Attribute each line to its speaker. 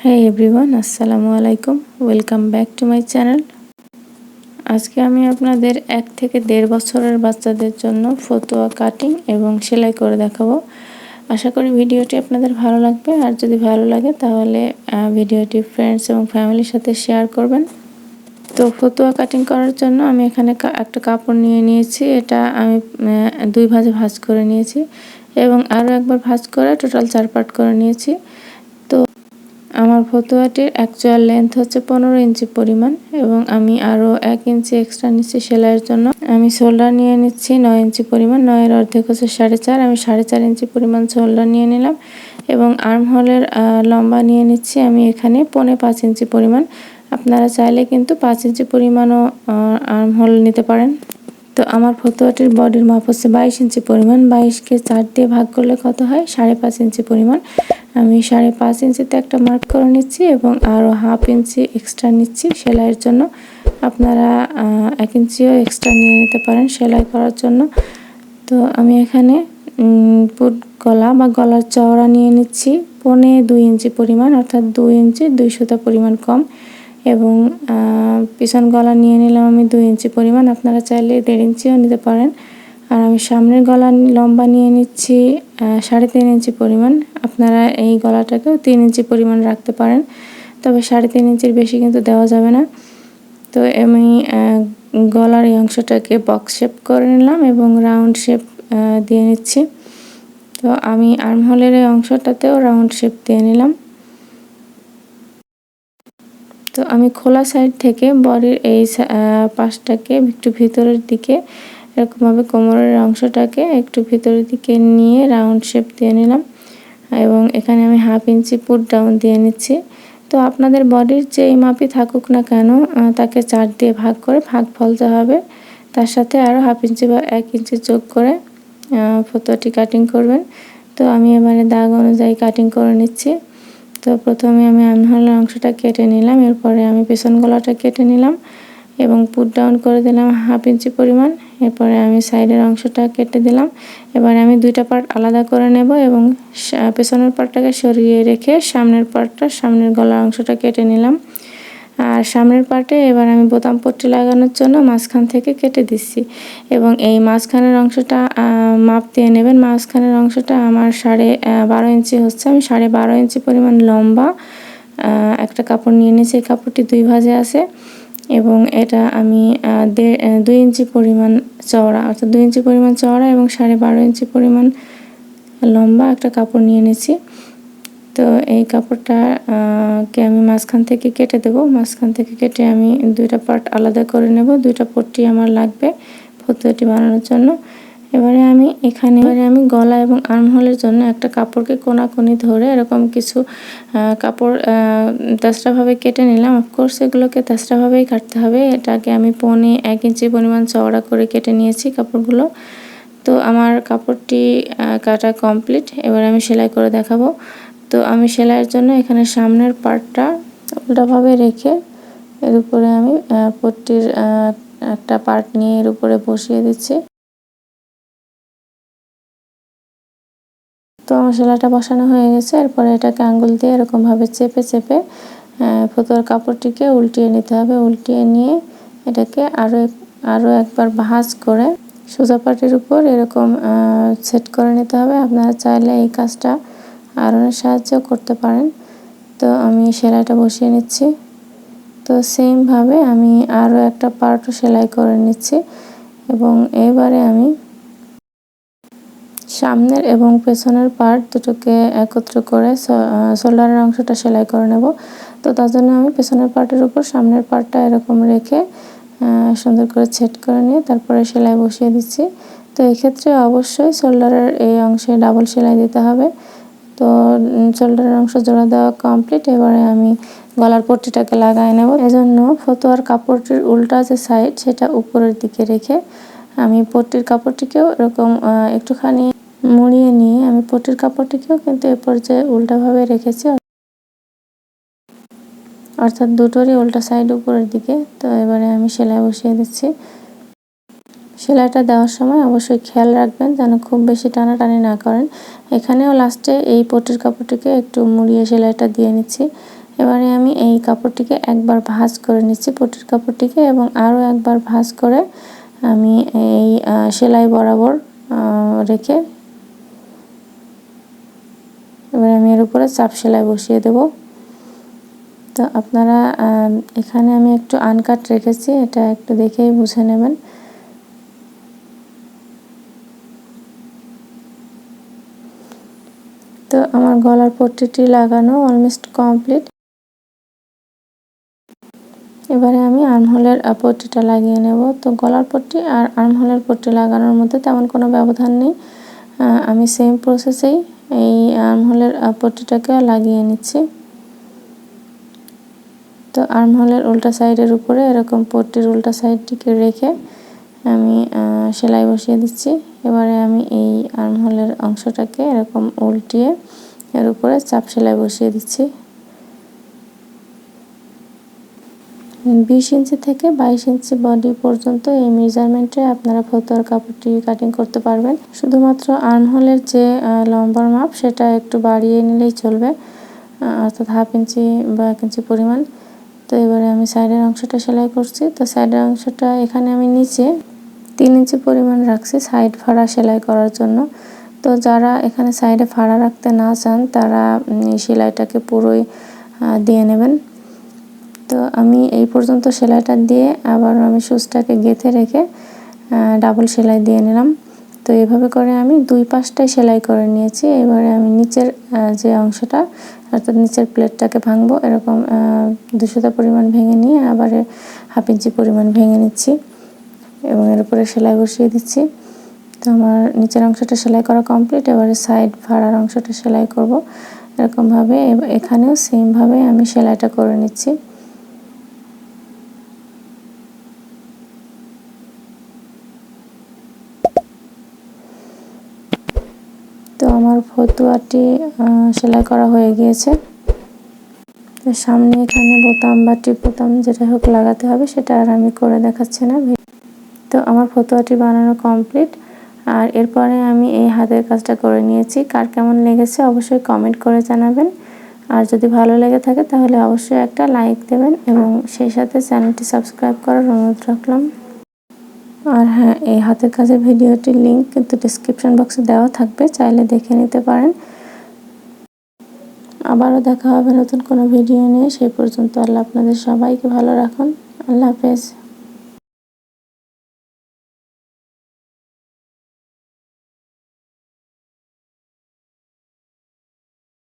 Speaker 1: হ্যাঁ এভরিওয়ান, আসসালামু আলাইকুম। Welcome back to my channel. আজকে আমি আপনাদের 1 থেকে 1.5 বছরের বাচ্চাদের জন্য ফতুয়া কাটিং এবং সেলাই করে দেখাবো। আশা করি ভিডিওটি আপনাদের ভালো লাগবে, আর যদি ভালো লাগে তাহলে ভিডিওটি ফ্রেন্ডস এবং ফ্যামিলির সাথে শেয়ার করবেন। তো ফতুয়া কাটিং করার জন্য আমি এখানে একটা কাপড় নিয়ে নিয়েছি। এটা আমি 2 ভাঁজে ভাঁজ করে নিয়েছি এবং আরও একবার ভাঁজ করে টোটাল 4 পার্ট করে নিয়েছি। তো আমার ফতুয়াটির অ্যাকচুয়াল লেন্থ হচ্ছে 15 ইঞ্চি পরিমাণ এবং আমি আরও 1 ইঞ্চি এক্সট্রা নিচ্ছি সেলাইয়ের জন্য। আমি শোল্ডার নিয়ে নিচ্ছি 9 ইঞ্চি পরিমাণ, 9-এর অর্ধেক হচ্ছে 4.5। আমি 4.5 ইঞ্চি পরিমাণ শোল্ডার নিয়ে নিলাম এবং আর্ম হোলের লম্বা নিয়ে নিচ্ছি আমি এখানে 5.25 ইঞ্চি পরিমাণ। আপনারা চাইলে কিন্তু 5 ইঞ্চি পরিমাণও আর্ম হোল নিতে পারেন। তো আমার ফতুয়াটির বডির মাপ হচ্ছে 22 ইঞ্চি পরিমাণ। 22কে 4 দিয়ে ভাগ করলে কত হয়? 5.5 ইঞ্চি পরিমাণ। আমি 5.5 ইঞ্চিতে একটা মার্ক করে নিচ্ছি এবং আরও 1/2 ইঞ্চি এক্সট্রা নিচ্ছি সেলাইয়ের জন্য। আপনারা 1 ইঞ্চিও এক্সট্রা নিয়ে নিতে পারেন সেলাই করার জন্য। তো আমি এখানে পুট গলা বা গলার চওড়া নিয়ে নিচ্ছি 2.25 ইঞ্চি পরিমাণ, অর্থাৎ 2 ইঞ্চি 2 সুতা পরিমাণ কম। এবং পিছন গলা নিয়ে নিলাম আমি 2 ইঞ্চি পরিমাণ। আপনারা চাইলে 1.5 ইঞ্চিও নিতে পারেন। আর আমি সামনের গলা লম্বা নিয়ে নিচ্ছি 3.5 ইঞ্চি পরিমাণ। আপনারা এই গলাটাকেও 3 ইঞ্চি পরিমাণ রাখতে পারেন, তবে 3.5 ইঞ্চির বেশি কিন্তু দেওয়া যাবে না। তো আমি গলার এই অংশটাকে বক্স শেপ করে নিলাম এবং রাউন্ড শেপ দিয়ে নিচ্ছি। তো আমি আর্মহোলের এই অংশটাতেও রাউন্ড শেপ দিয়ে নিলাম। তো আমি খোলা সাইড থেকে বডির এই পাশটাকে একটু ভিতরের দিকে এরকমভাবে কোমরের অংশটাকে একটু ভিতরের দিকে নিয়ে রাউন্ড শেপ দিয়ে নিলাম এবং এখানে আমি 1/2 ইঞ্চি পুট ডাউন দিয়ে নিচ্ছি। তো আপনাদের বডির যেই মাপই থাকুক না কেন তাকে 4 দিয়ে ভাগ করে ভাগ ফলতে হবে। তার সাথে আরও 1/2 ইঞ্চি বা 1 ইঞ্চি যোগ করে ফতুয়াটি কাটিং করবেন। তো আমি এবারে দাগ অনুযায়ী কাটিং করে নিচ্ছি। তো প্রথমে আমি আর্মহোলের অংশটা কেটে নিলাম, এরপরে আমি পেছন গলাটা কেটে নিলাম এবং পুট ডাউন করে দিলাম 1/2 ইঞ্চি পরিমাণ। এরপরে আমি সাইডের অংশটা কেটে দিলাম। এবারে আমি 2টা পার্ট আলাদা করে নেব এবং পেছনের পার্টটাকে সরিয়ে রেখে সামনের গলার অংশটা কেটে নিলাম। আর সামনের পার্টে এবার আমি বোতাম পট্টি লাগানোর জন্য মাঝখান থেকে কেটে দিচ্ছি এবং এই মাঝখানের অংশটা মাপ দিয়ে নেবেন। মাঝখানের অংশটা আমার 12.5 ইঞ্চি হচ্ছে। আমি 12.5 ইঞ্চি পরিমাণ লম্বা একটা কাপড় নিয়ে নিয়েছি। এই কাপড়টি 2 ভাঁজে আছে এবং এটা আমি 2 ইঞ্চি পরিমাণ চওড়া, অর্থাৎ 2 ইঞ্চি পরিমাণ চওড়া এবং 12.5 ইঞ্চি পরিমাণ লম্বা একটা কাপড় নিয়ে নিয়েছি। তো এই কাপড়টাকে আমি মাঝখান থেকে কেটে দেব। মাঝখান থেকে কেটে আমি 2টা পার্ট আলাদা করে নেব। 2টা পট্টি আমার লাগবে ফতুয়াটি বানানোর জন্য। এবারে আমি গলা এবং আর্মহোলের জন্য একটা কাপড়কে কোনাকুনি ধরে এরকম কিছু কাপড় তেসরাভাবে কেটে নিলাম। অফকোর্স এগুলোকে তেসরাভাবেই কাটতে হবে। এটাকে আমি 1 ইঞ্চি পরিমাণ চওড়া করে কেটে নিয়েছি কাপড়গুলো। তো আমার কাপড়টি কাটা কমপ্লিট। এবার আমি সেলাই করে দেখাবো। তো আমি সেলাইয়ের জন্য এখানে সামনের পার্টটা উল্টাভাবে রেখে এর উপরে আমি পট্টির একটা পার্ট নিয়ে এর উপরে বসিয়ে দিচ্ছি। তো আমার সেলাইটা বসানো হয়ে গেছে। এরপরে এটাকে আঙ্গুল দিয়ে এরকমভাবে চেপে চেপে ফতুয়ার কাপড়টিকে উল্টিয়ে নিতে হবে। উল্টিয়ে নিয়ে এটাকে আরও একবার ভাঁজ করে সোজা পাটির উপর এরকম সেট করে নিতে হবে। আপনারা চাইলে এই কাজটা আয়রনের সাহায্যেও করতে পারেন। তো আমি সেলাইটা বসিয়ে নিচ্ছি। তো সেমভাবে আমি আরও একটা পার্টও সেলাই করে নিচ্ছি এবং এবারে আমি সামনের এবং পেছনের পার্ট দুটোকে একত্র করে শোল্ডারের অংশটা সেলাই করে নেব। তো তার জন্য আমি পেছনের পার্টের উপর সামনের পার্টটা এরকম রেখে সুন্দর করে সেট করে নিয়ে তারপরে সেলাই বসিয়ে দিচ্ছি। তো এক্ষেত্রে অবশ্যই শোল্ডারের এই অংশে ডাবল সেলাই দিতে হবে। তো শোল্ডারের অংশ জোড়া দেওয়া কমপ্লিট। এবারে আমি গলার পট্টিটাকে লাগাই নেব। এজন্য ফতুয়ার কাপড়টির উল্টা যে সাইড সেটা উপরের দিকে রেখে আমি পট্টির কাপড়টিকেও এরকম একটুখানি মুড়িয়ে নিয়ে আমি পট্টির কাপড়টিকেও কিন্তু এ পর্যায়ে উল্টাভাবে রেখেছি, অর্থাৎ দুটোরই উল্টা সাইড উপরের দিকে। তো এবারে আমি সেলাই বসিয়ে দিচ্ছি। সেলাইটা দেওয়ার সময় অবশ্যই খেয়াল রাখবেন যেন খুব বেশি টানাটানি না করেন। এখানেও লাস্টে এই পট্টির কাপড়টিকে একটু মুড়িয়ে সেলাইটা দিয়ে নিচ্ছি এবারে আমি এই কাপড়টিকে একবার ভাঁজ করে নিচ্ছি, পটির কাপড়টিকে, এবং আরও একবার ভাঁজ করে আমি এই সেলাই বরাবর রেখে এবার আমি এর উপরে চাপ সেলাই বসিয়ে দেব। তো আপনারা এখানে আমি একটু আনকাট রেখেছি, এটা একটু দেখেই বুঝে নেবেন। তো আমার গলার পট্টিটি লাগানো অলমোস্ট কমপ্লিট। এবারে আমি আর্মহোলের পট্টিটা লাগিয়ে নেব। তো গলার পট্টি আর আর্মহোলের পট্টি লাগানোর মধ্যে তেমন কোনো ব্যবধান নেই। আমি সেম প্রসেসেই এই আর্মহোলের পট্টিটাকে লাগিয়ে নিচ্ছি। তো আর্মহোলের উল্টা সাইডের উপরে এরকম পট্টির উল্টা সাইডটিকে রেখে আমি সেলাই বসিয়ে দিচ্ছি। এবারে আমি এই আর্মহোলের অংশটাকে এরকম উল্টিয়ে এর উপরে চাপ সেলাই বসিয়ে দিচ্ছি। 20 ইঞ্চি থেকে 22 ইঞ্চি বডি পর্যন্ত এই মেজারমেন্টে আপনারা ফতুয়ার কাপড়টি কাটিং করতে পারবেন। শুধুমাত্র আর্মহোলের যে লম্বার মাপ সেটা একটু বাড়িয়ে নিলেই চলবে, অর্থাৎ 1/2 ইঞ্চি বা 1 ইঞ্চি পরিমাণ। তো এবারে আমি সাইডের অংশটা সেলাই করছি। তো সাইডের অংশটা এখানে আমি নিচে 3 ইঞ্চি পরিমাণ রাখছি সাইড ফাড়া সেলাই করার জন্য। তো যারা এখানে সাইডে ফাড়া রাখতে না চান তারা এই সেলাইটাকে পুরোই দিয়ে নেবেন। তো আমি এই পর্যন্ত সেলাইটা দিয়ে আবার আমি সুচটাকে গেঁথে রেখে ডাবল সেলাই দিয়ে নিলাম। তো এইভাবে করে আমি দুই পাশটাই সেলাই করে নিয়েছি। এবারে আমি নিচের যে অংশটা অর্থাৎ নিচের প্লেটটাকে ভাঙবো, এরকম 200 পরিমাণ ভেঙে নিয়ে আবার 1/2 ইঞ্চি পরিমাণ ভেঙে নিচ্ছি এবং এর উপরে সেলাই বসিয়ে দিচ্ছি। তো আমার নিচের অংশটা সেলাই করা কমপ্লিট। এবারে সাইড ফাড়ার অংশটা সেলাই করব এরকমভাবে। এখানেও সেমভাবে আমি সেলাইটা করে নিচ্ছি। তো আমার ফতুয়াটি সেলাই করা হয়ে গিয়েছে। তো সামনে এখানে বোতাম বা টিপ বোতাম যেটা হোক লাগাতে হবে, সেটা আর আমি করে দেখাচ্ছি না। তো আমার ফতুয়াটি বানানো কমপ্লিট। আর এরপরে আমি এই হাতের কাজটা করে নিয়েছি। কার কেমন লেগেছে অবশ্যই কমেন্ট করে জানাবেন। আর যদি ভালো লেগে থাকে তাহলে অবশ্যই একটা লাইক দেবেন এবং সেই সাথে চ্যানেলটি সাবস্ক্রাইব করার অনুরোধ রাখলাম। আর হ্যাঁ, এই হাতের কাজের ভিডিওটির লিঙ্ক কিন্তু ডেসক্রিপশন বক্সে দেওয়া থাকবে, চাইলে দেখে নিতে পারেন। আবারও দেখা হবে নতুন কোনো ভিডিও নিয়ে। সেই পর্যন্ত আল্লাহ আপনাদের সবাইকে ভালো রাখুন। আল্লাহ হাফেজ।